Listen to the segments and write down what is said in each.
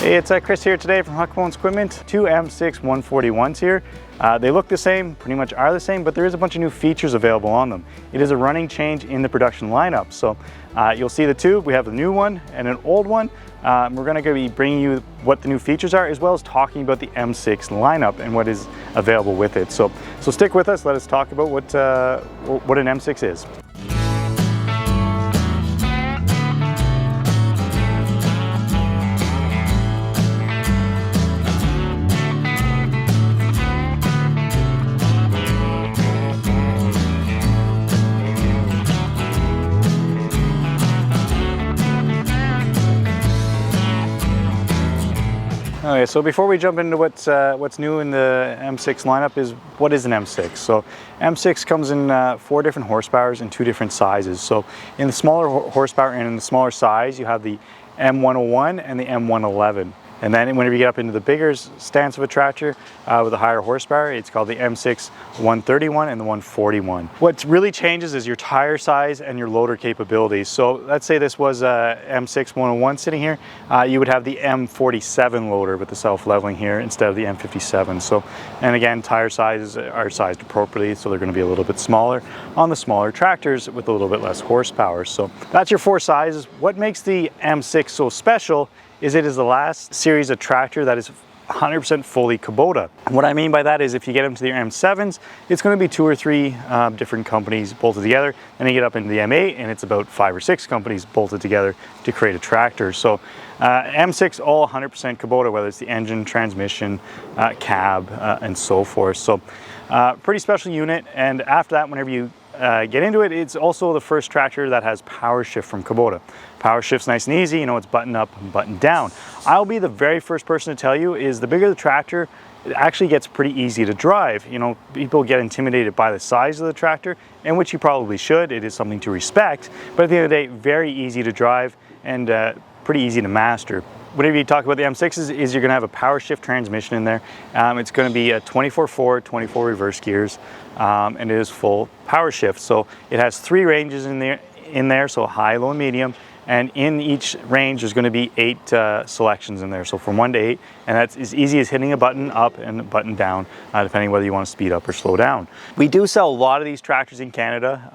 Hey, it's Chris here today from Huckabones Equipment. Two M6 141s here. They look the same, pretty much are the same, but there is a bunch of new features available on them. It is a running change in the production lineup. So you'll see the two. We have the new one and an old one. We're going to be bringing you what the new features are, as well as talking about the M6 lineup and what is available with it. So stick with us. Let us talk about what an M6 is. Okay, so before we jump into what's new in the M6 lineup is what is an M6. So M6 comes in 4 different horsepowers in 2 different sizes. So in the smaller horsepower and in the smaller size, you have the M101 and the M111. And then whenever you get up into the bigger stance of a tractor with a higher horsepower, it's called the M6 131 and the 141. What really changes is your tire size and your loader capabilities. So let's say this was a M6 101 sitting here, you would have the M47 loader with the self-leveling here instead of the M57. So, and again, tire sizes are sized appropriately, so they're going to be a little bit smaller on the smaller tractors with a little bit less horsepower. So that's your 4 sizes. What makes the M6 so special is it is the last series of tractor that is 100% fully Kubota. What I mean by that is if you get into the M7s, it's going to be 2 or 3 different companies bolted together. Then you get up into the M8 and it's about 5 or 6 companies bolted together to create a tractor. So M6 all 100% Kubota, whether it's the engine, transmission, cab, and so forth. So pretty special unit. And after that, whenever you get into it, it's also the first tractor that has power shift from Kubota. Power shift's nice and easy, you know, it's button up and button down. I'll be the very first person to tell you is the bigger the tractor, it actually gets pretty easy to drive. You know, people get intimidated by the size of the tractor, and which you probably should. It is something to respect, but at the end of the day, very easy to drive and pretty easy to master. Whenever you talk about the M6s, is you're going to have a power shift transmission in there. It's going to be a 24 forward, 24 reverse gears, and it is full power shift. So it has 3 ranges in there, so high, low, and medium. And in each range, there's going to be 8 selections in there. So from 1 to 8, and that's as easy as hitting a button up and a button down, depending whether you want to speed up or slow down. We do sell a lot of these tractors in Canada,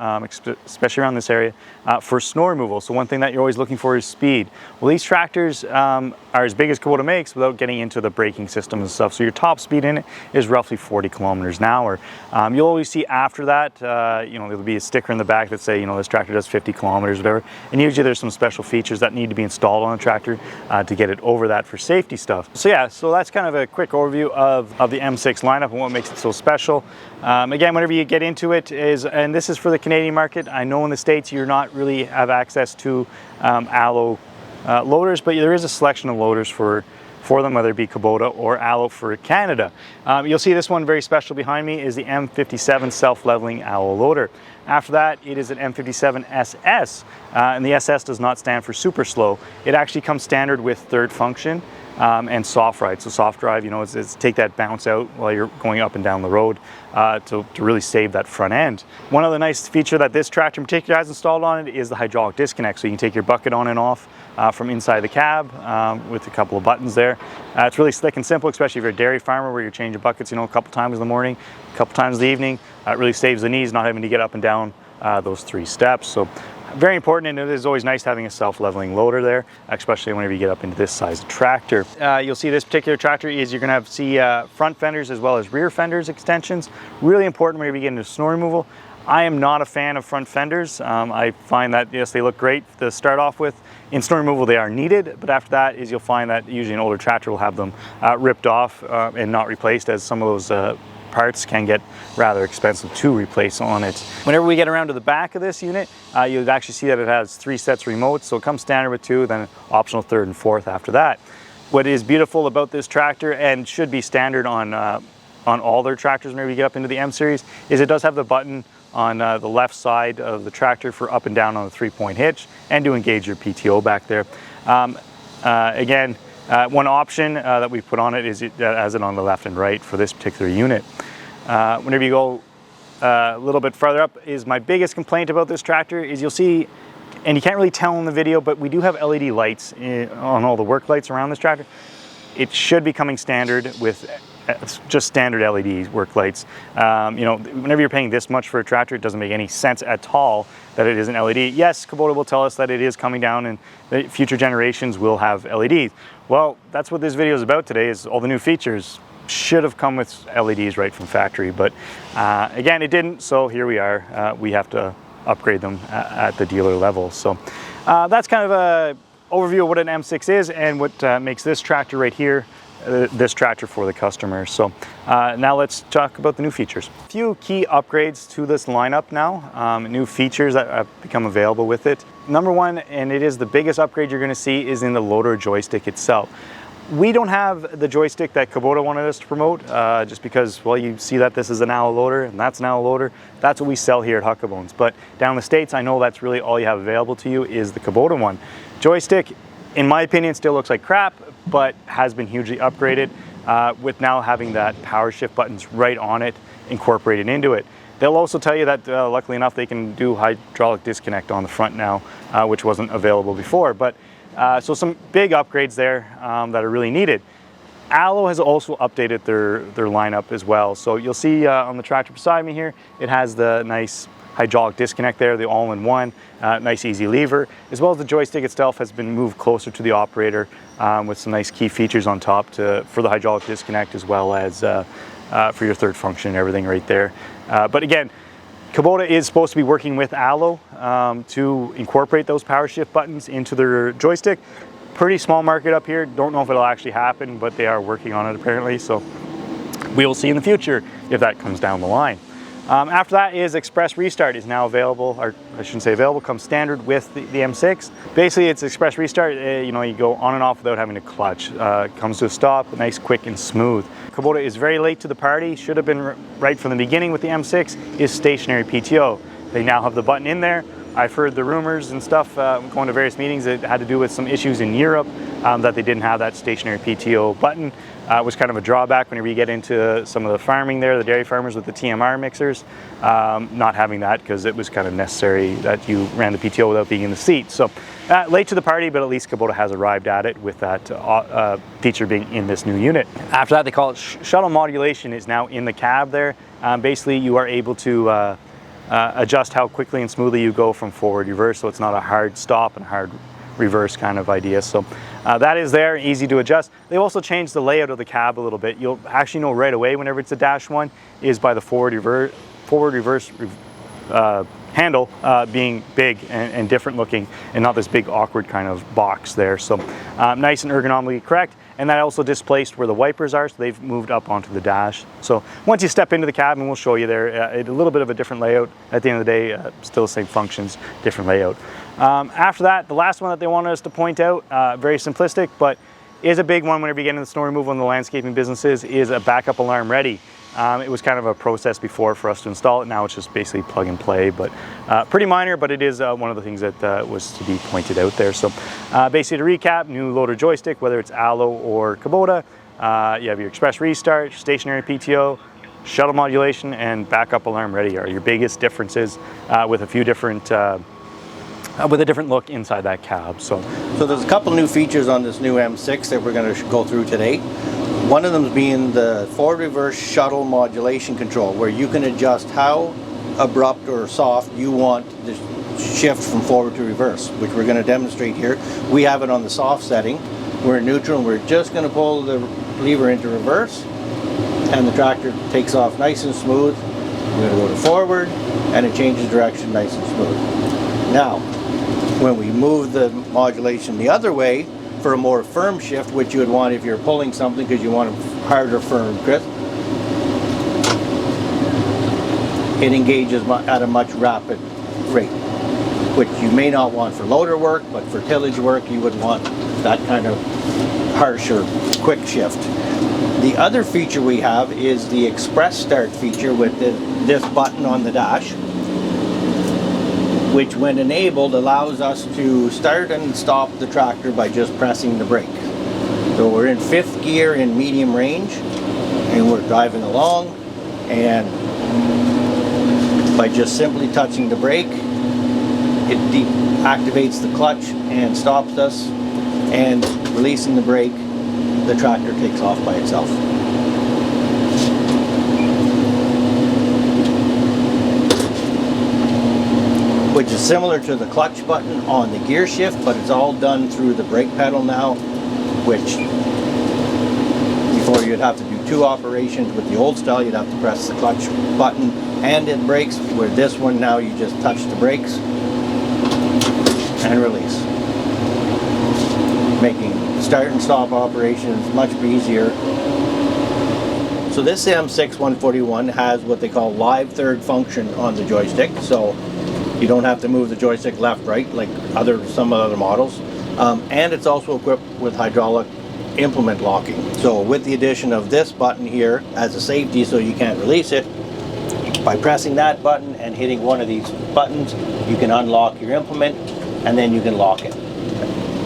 especially around this area, for snow removal. So one thing that you're always looking for is speed. Well, these tractors are as big as Kubota makes without getting into the braking system and stuff. So your top speed in it is roughly 40 kilometers an hour. You'll always see after that, you know, there'll be a sticker in the back that say, you know, this tractor does 50 kilometers, whatever. And usually there's some special features that need to be installed on a tractor to get it over that for safety stuff. So yeah, so that's kind of a quick overview of the M6 lineup and what makes it so special. Again, whenever you get into it and this is for the Canadian market. I know in the States you're not really have access to allo loaders, but there is a selection of loaders for them, whether it be Kubota or allo for Canada. You'll see this one very special behind me is the M57 self-leveling allo loader. After that, it is an M57 SS, and the SS does not stand for super slow. It actually comes standard with third function and soft ride. So soft drive, you know, it's take that bounce out while you're going up and down the road to really save that front end. One other nice feature that this tractor in particular has installed on it is the hydraulic disconnect. So you can take your bucket on and off from inside the cab with a couple of buttons there. It's really slick and simple, especially if you're a dairy farmer where you're changing buckets, you know, a couple times in the morning, a couple times in the evening. It really saves the knees not having to get up and down those 3 steps. So very important, and it is always nice having a self-leveling loader there, especially whenever you get up into this size of tractor. You'll see this particular tractor is you're going to see front fenders as well as rear fenders extensions. Really important whenever you get into snow removal. I am not a fan of front fenders. I find that, yes, they look great to start off with. In snow removal, they are needed, but after that is you'll find that usually an older tractor will have them ripped off and not replaced, as some of those parts can get rather expensive to replace on it. Whenever we get around to the back of this unit, you'll actually see that it has 3 sets of remotes. So it comes standard with 2, then optional 3rd and 4th after that. What is beautiful about this tractor, and should be standard on all their tractors whenever you get up into the M series, is it does have the button on the left side of the tractor for up and down on the 3-point hitch and to engage your PTO back there. Again, one option that we put on it is it has it on the left and right for this particular unit. Whenever you go a little bit further up, is my biggest complaint about this tractor is you'll see and you can't really tell in the video, but we do have LED lights on all the work lights around this tractor. It should be coming standard with just standard LED work lights. You know, whenever you're paying this much for a tractor, it doesn't make any sense at all that it is an LED. Yes, Kubota will tell us that it is coming down and the future generations will have LEDs. Well, that's what this video is about today, is all the new features. Should have come with LEDs right from factory, but again, it didn't, so here we are. We have to upgrade them at the dealer level. So that's kind of a overview of what an M6 is and what makes this tractor right here this tractor for the customer. So now let's talk about the new features. A few key upgrades to this lineup now, new features that have become available with it. Number one, and it is the biggest upgrade you're going to see, is in the loader joystick itself. We don't have the joystick that Kubota wanted us to promote, just because, well, you see that this is an Allo loader and that's an Allo loader. That's what we sell here at Huckabones. But down in the States, I know that's really all you have available to you is the Kubota one. Joystick, in my opinion, still looks like crap, but has been hugely upgraded with now having that power shift buttons right on it, incorporated into it. They'll also tell you that, luckily enough, they can do hydraulic disconnect on the front now, which wasn't available before. But so some big upgrades there that are really needed. Allo has also updated their lineup as well. So you'll see on the tractor beside me here, it has the nice hydraulic disconnect there, the all-in-one, nice easy lever, as well as the joystick itself has been moved closer to the operator with some nice key features on top for the hydraulic disconnect, as well as for your third function and everything right there. But again, Kubota is supposed to be working with Allo to incorporate those power shift buttons into their joystick. Pretty small market up here. Don't know if it'll actually happen, but they are working on it apparently. So we will see in the future if that comes down the line. After that is Express Restart is now available, or I shouldn't say available, comes standard with the M6. Basically, it's Express Restart. You know, you go on and off without having to clutch. Comes to a stop, nice, quick, and smooth. Kubota is very late to the party. Should have been right from the beginning with the M6. Is stationary PTO. They now have the button in there. I've heard the rumors and stuff going to various meetings that had to do with some issues in Europe that they didn't have that stationary PTO button. Was kind of a drawback whenever you get into some of the farming there, the dairy farmers with the TMR mixers, not having that because it was kind of necessary that you ran the PTO without being in the seat. So late to the party, but at least Kubota has arrived at it with that feature being in this new unit. After that, they call it shuttle modulation is now in the cab there. Basically, you are able to adjust how quickly and smoothly you go from forward reverse, so it's not a hard stop and hard reverse kind of idea. So that is there, easy to adjust. They've also changed the layout of the cab a little bit. You'll actually know right away whenever it's a Dash 1 is by the forward reverse handle being big and different looking, and not this big awkward kind of box there. So nice and ergonomically correct. And that also displaced where the wipers are, so they've moved up onto the dash. So once you step into the cab, and we'll show you there, a little bit of a different layout. At the end of the day, still the same functions, different layout. After that, the last one that they wanted us to point out, very simplistic, but is a big one whenever you get into the snow removal in the landscaping businesses, is a backup alarm ready. It was kind of a process before for us to install it. Now it's just basically plug and play, but pretty minor, but it is one of the things that was to be pointed out there. So basically to recap, new loader joystick, whether it's Allo or Kubota, you have your Express Restart, stationary PTO, shuttle modulation, and backup alarm ready are your biggest differences with a few different, with a different look inside that cab. So there's a couple new features on this new M6 that we're going to go through today. One of them being the forward reverse shuttle modulation control, where you can adjust how abrupt or soft you want the shift from forward to reverse, which we're going to demonstrate here. We have it on the soft setting. We're in neutral and we're just going to pull the lever into reverse and the tractor takes off nice and smooth. We're going to go to forward and it changes direction nice and smooth. Now, when we move the modulation the other way, for a more firm shift, which you would want if you're pulling something because you want a harder, firm grip, it engages at a much rapid rate, which you may not want for loader work, but for tillage work you would want that kind of harsher, quick shift. The other feature we have is the Express Start feature with this button on the dash, which when enabled allows us to start and stop the tractor by just pressing the brake. So we're in 5th gear in medium range and we're driving along, and by just simply touching the brake It deactivates the clutch and stops us, and releasing the brake, the tractor takes off by itself. Which is similar to the clutch button on the gear shift, but it's all done through the brake pedal now, which before you'd have to do 2 operations. With the old style, you'd have to press the clutch button and it brakes, where this one now you just touch the brakes and release, making start and stop operations much easier. So this M6 141 has what they call live third function on the joystick, so you don't have to move the joystick left, right, like some other models. And it's also equipped with hydraulic implement locking. So with the addition of this button here as a safety so you can't release it, by pressing that button and hitting one of these buttons, you can unlock your implement and then you can lock it,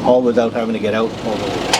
all without having to get out all the way.